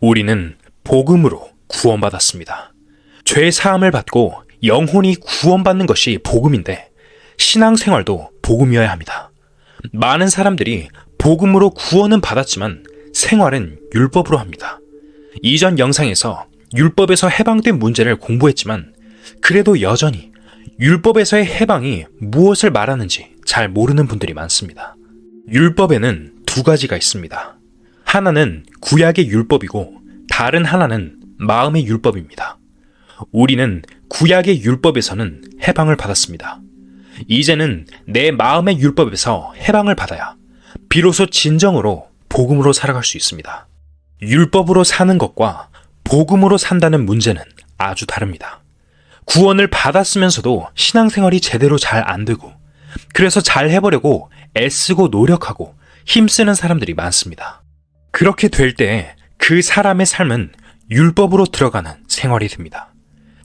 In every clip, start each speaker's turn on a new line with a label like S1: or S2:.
S1: 우리는 복음으로 구원받았습니다. 죄 사함을 받고 영혼이 구원받는 것이 복음인데 신앙생활도 복음이어야 합니다. 많은 사람들이 복음으로 구원은 받았지만 생활은 율법으로 합니다. 이전 영상에서 율법에서 해방된 문제를 공부했지만 그래도 여전히 율법에서의 해방이 무엇을 말하는지 잘 모르는 분들이 많습니다. 율법에는 두 가지가 있습니다. 하나는 구약의 율법이고 다른 하나는 마음의 율법입니다. 우리는 구약의 율법에서는 해방을 받았습니다. 이제는 내 마음의 율법에서 해방을 받아야 비로소 진정으로 복음으로 살아갈 수 있습니다. 율법으로 사는 것과 복음으로 산다는 문제는 아주 다릅니다. 구원을 받았으면서도 신앙생활이 제대로 잘 안 되고 그래서 잘 해보려고 애쓰고 노력하고 힘쓰는 사람들이 많습니다. 그렇게 될 때 그 사람의 삶은 율법으로 들어가는 생활이 됩니다.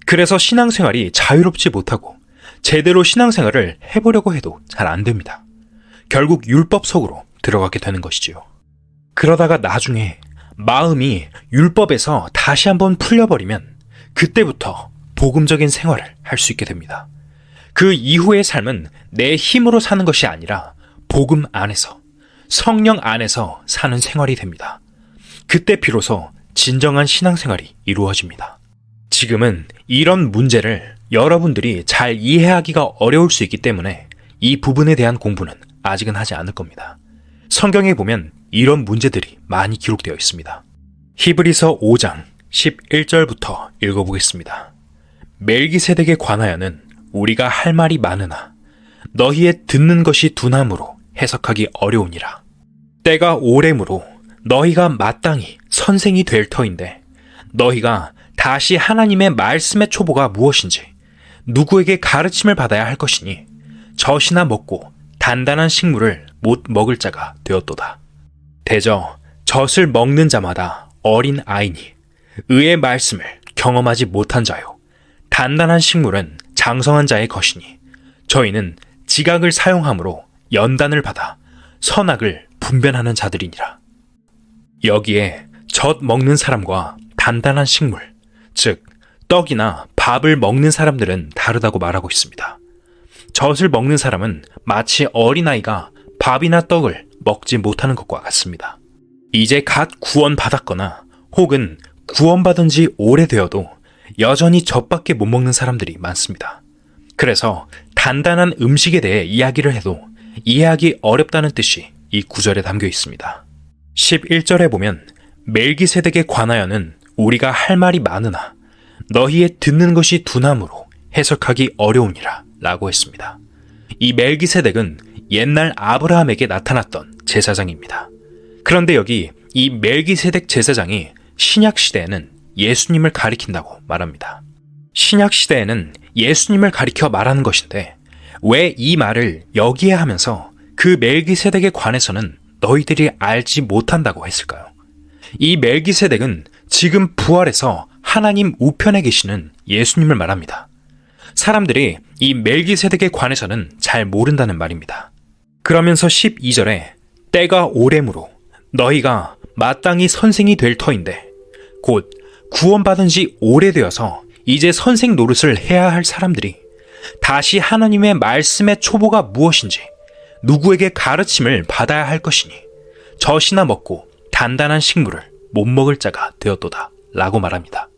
S1: 그래서 신앙생활이 자유롭지 못하고 제대로 신앙생활을 해보려고 해도 잘 안 됩니다. 결국 율법 속으로 들어가게 되는 것이지요. 그러다가 나중에 마음이 율법에서 다시 한번 풀려버리면 그때부터 복음적인 생활을 할 수 있게 됩니다. 그 이후의 삶은 내 힘으로 사는 것이 아니라 복음 안에서, 성령 안에서 사는 생활이 됩니다. 그때 비로소 진정한 신앙생활이 이루어집니다. 지금은 이런 문제를 여러분들이 잘 이해하기가 어려울 수 있기 때문에 이 부분에 대한 공부는 아직은 하지 않을 겁니다. 성경에 보면 이런 문제들이 많이 기록되어 있습니다. 히브리서 5장 11절부터 읽어보겠습니다. 멜기세덱에 관하여는 우리가 할 말이 많으나 너희의 듣는 것이 둔함으로 해석하기 어려우니라. 때가 오래므로 너희가 마땅히 선생이 될 터인데 너희가 다시 하나님의 말씀의 초보가 무엇인지 누구에게 가르침을 받아야 할 것이니 젖이나 먹고 단단한 식물을 못 먹을 자가 되었도다. 대저 젖을 먹는 자마다 어린 아이니 의의 말씀을 경험하지 못한 자요 단단한 식물은 장성한 자의 것이니 저희는 지각을 사용함으로 연단을 받아 선악을 분별하는 자들이니라. 여기에 젖 먹는 사람과 단단한 식물, 즉 떡이나 밥을 먹는 사람들은 다르다고 말하고 있습니다. 젖을 먹는 사람은 마치 어린아이가 밥이나 떡을 먹지 못하는 것과 같습니다. 이제 갓 구원받았거나 혹은 구원받은 지 오래되어도 여전히 젖밖에 못 먹는 사람들이 많습니다. 그래서 단단한 음식에 대해 이야기를 해도 이해하기 어렵다는 뜻이 이 구절에 담겨 있습니다. 11절에 보면 멜기세덱에 관하여는 우리가 할 말이 많으나 너희의 듣는 것이 둔함으로 해석하기 어려우니라 라고 했습니다. 이 멜기세덱은 옛날 아브라함에게 나타났던 제사장입니다. 그런데 여기 이 멜기세덱 제사장이 신약시대에는 예수님을 가리킨다고 말합니다. 신약시대에는 예수님을 가리켜 말하는 것인데 왜 이 말을 여기에 하면서 그 멜기세덱에 관해서는 너희들이 알지 못한다고 했을까요? 이 멜기세덱은 지금 부활해서 하나님 우편에 계시는 예수님을 말합니다. 사람들이 이 멜기세덱에 관해서는 잘 모른다는 말입니다. 그러면서 12절에 때가 오래므로 너희가 마땅히 선생이 될 터인데 곧 구원받은 지 오래되어서 이제 선생 노릇을 해야 할 사람들이 다시 하나님의 말씀의 초보가 무엇인지 누구에게 가르침을 받아야 할 것이니 젖이나 먹고 단단한 식물을 못 먹을 자가 되었도다 라고 말합니다.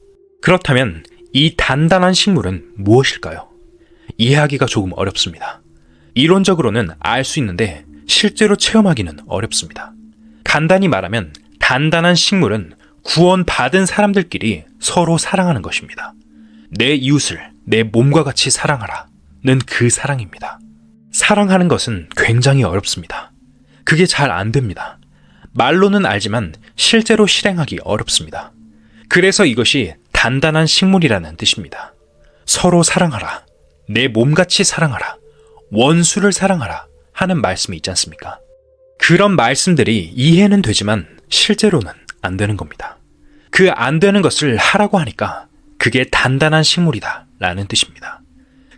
S1: 그렇다면 이 단단한 식물은 무엇일까요? 이해하기가 조금 어렵습니다. 이론적으로는 알 수 있는데 실제로 체험하기는 어렵습니다. 간단히 말하면 단단한 식물은 구원받은 사람들끼리 서로 사랑하는 것입니다. 내 이웃을 내 몸과 같이 사랑하라는 그 사랑입니다. 사랑하는 것은 굉장히 어렵습니다. 그게 잘 안 됩니다. 말로는 알지만 실제로 실행하기 어렵습니다. 그래서 이것이 단단한 식물이라는 뜻입니다. 서로 사랑하라, 내 몸같이 사랑하라, 원수를 사랑하라 하는 말씀이 있지 않습니까? 그런 말씀들이 이해는 되지만 실제로는 안 되는 겁니다. 그 안 되는 것을 하라고 하니까 그게 단단한 식물이다 라는 뜻입니다.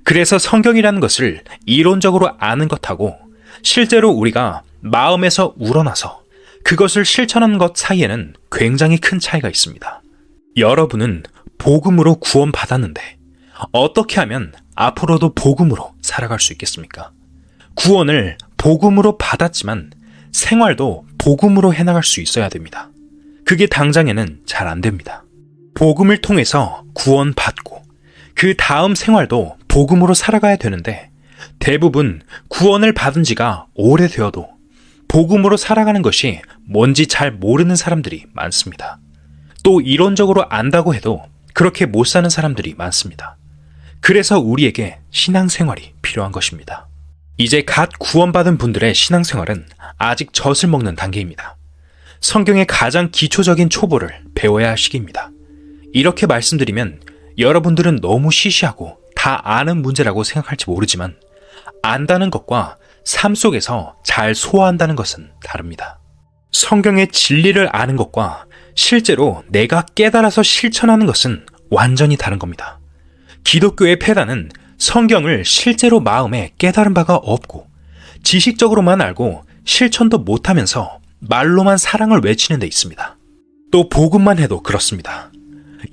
S1: 그래서 성경이라는 것을 이론적으로 아는 것하고 실제로 우리가 마음에서 우러나서 그것을 실천하는 것 사이에는 굉장히 큰 차이가 있습니다. 여러분은 복음으로 구원받았는데 어떻게 하면 앞으로도 복음으로 살아갈 수 있겠습니까? 구원을 복음으로 받았지만 생활도 복음으로 해나갈 수 있어야 됩니다. 그게 당장에는 잘 안 됩니다. 복음을 통해서 구원받고 그 다음 생활도 복음으로 살아가야 되는데 대부분 구원을 받은 지가 오래되어도 복음으로 살아가는 것이 뭔지 잘 모르는 사람들이 많습니다. 또 이론적으로 안다고 해도 그렇게 못 사는 사람들이 많습니다. 그래서 우리에게 신앙생활이 필요한 것입니다. 이제 갓 구원받은 분들의 신앙생활은 아직 젖을 먹는 단계입니다. 성경의 가장 기초적인 초보를 배워야 할 시기입니다. 이렇게 말씀드리면 여러분들은 너무 시시하고 다 아는 문제라고 생각할지 모르지만 안다는 것과 삶 속에서 잘 소화한다는 것은 다릅니다. 성경의 진리를 아는 것과 실제로 내가 깨달아서 실천하는 것은 완전히 다른 겁니다. 기독교의 폐단은 성경을 실제로 마음에 깨달은 바가 없고 지식적으로만 알고 실천도 못하면서 말로만 사랑을 외치는 데 있습니다. 또 복음만 해도 그렇습니다.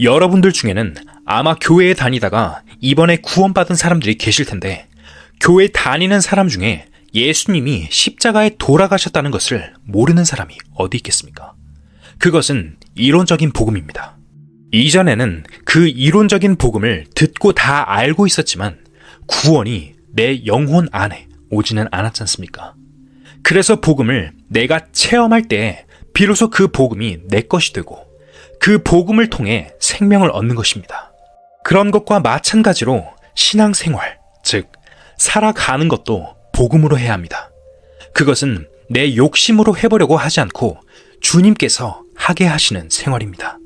S1: 여러분들 중에는 아마 교회에 다니다가 이번에 구원받은 사람들이 계실 텐데 교회 다니는 사람 중에 예수님이 십자가에 돌아가셨다는 것을 모르는 사람이 어디 있겠습니까? 그것은 이론적인 복음입니다. 이전에는 그 이론적인 복음을 듣고 다 알고 있었지만 구원이 내 영혼 안에 오지는 않았지 않습니까? 그래서 복음을 내가 체험할 때 비로소 그 복음이 내 것이 되고 그 복음을 통해 생명을 얻는 것입니다. 그런 것과 마찬가지로 신앙생활, 즉 살아가는 것도 복음으로 해야 합니다. 그것은 내 욕심으로 해보려고 하지 않고 주님께서 하게 하시는 생활입니다.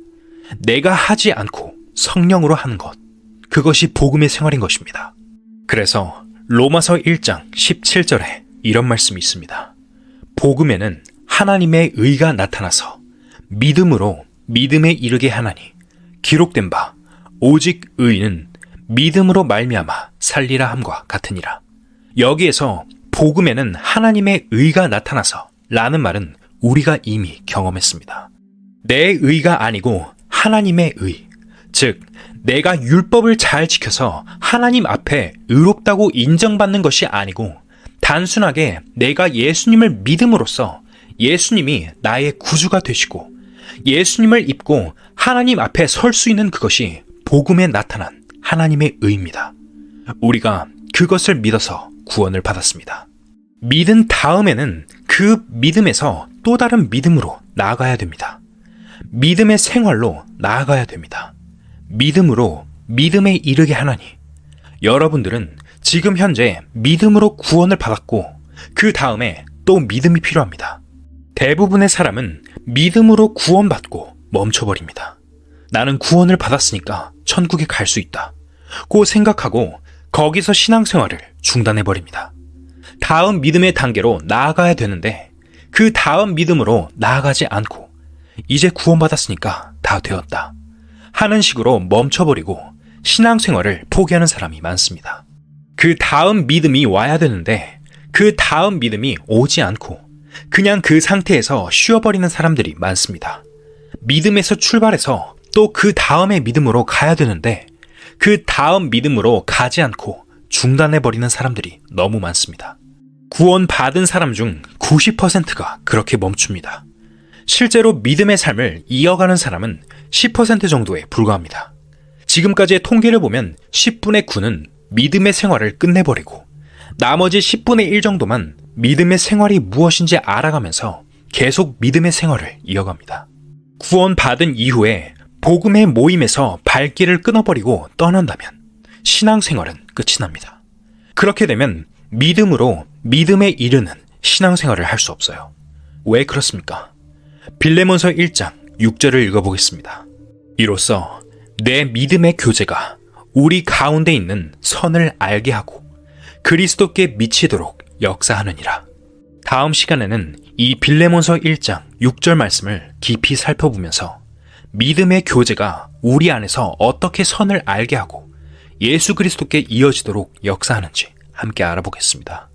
S1: 내가 하지 않고 성령으로 하는 것, 그것이 복음의 생활인 것입니다. 그래서 로마서 1장 17절에 이런 말씀이 있습니다. 복음에는 하나님의 의가 나타나서 믿음으로 믿음에 이르게 하나니 기록된 바 오직 의인은 믿음으로 말미암아 살리라 함과 같으니라. 여기에서 복음에는 하나님의 의가 나타나서 라는 말은 우리가 이미 경험했습니다. 내 의가 아니고 하나님의 의, 즉 내가 율법을 잘 지켜서 하나님 앞에 의롭다고 인정받는 것이 아니고 단순하게 내가 예수님을 믿음으로써 예수님이 나의 구주가 되시고 예수님을 입고 하나님 앞에 설 수 있는 그것이 복음에 나타난 하나님의 의입니다. 우리가 그것을 믿어서 구원을 받았습니다. 믿은 다음에는 그 믿음에서 또 다른 믿음으로 나아가야 됩니다. 믿음의 생활로 나아가야 됩니다. 믿음으로 믿음에 이르게 하나니 여러분들은 지금 현재 믿음으로 구원을 받았고 그 다음에 또 믿음이 필요합니다. 대부분의 사람은 믿음으로 구원받고 멈춰버립니다. 나는 구원을 받았으니까 천국에 갈 수 있다 고 생각하고 거기서 신앙생활을 중단해버립니다. 다음 믿음의 단계로 나아가야 되는데 그 다음 믿음으로 나아가지 않고 이제 구원받았으니까 다 되었다 하는 식으로 멈춰버리고 신앙생활을 포기하는 사람이 많습니다. 그 다음 믿음이 와야 되는데 그 다음 믿음이 오지 않고 그냥 그 상태에서 쉬어버리는 사람들이 많습니다. 믿음에서 출발해서 또 그 다음의 믿음으로 가야 되는데 그 다음 믿음으로 가지 않고 중단해버리는 사람들이 너무 많습니다. 구원받은 사람 중 90%가 그렇게 멈춥니다. 실제로 믿음의 삶을 이어가는 사람은 10% 정도에 불과합니다. 지금까지의 통계를 보면 10분의 9는 믿음의 생활을 끝내버리고 나머지 10분의 1 정도만 믿음의 생활이 무엇인지 알아가면서 계속 믿음의 생활을 이어갑니다. 구원받은 이후에 복음의 모임에서 발길을 끊어버리고 떠난다면 신앙생활은 끝이 납니다. 그렇게 되면 믿음으로 믿음에 이르는 신앙생활을 할 수 없어요. 왜 그렇습니까? 빌레몬서 1장 6절을 읽어보겠습니다. 이로써 내 믿음의 교제가 우리 가운데 있는 선을 알게 하고 그리스도께 미치도록 역사하느니라. 다음 시간에는 이 빌레몬서 1장 6절 말씀을 깊이 살펴보면서 믿음의 교제가 우리 안에서 어떻게 선을 알게 하고 예수 그리스도께 이어지도록 역사하는지 함께 알아보겠습니다.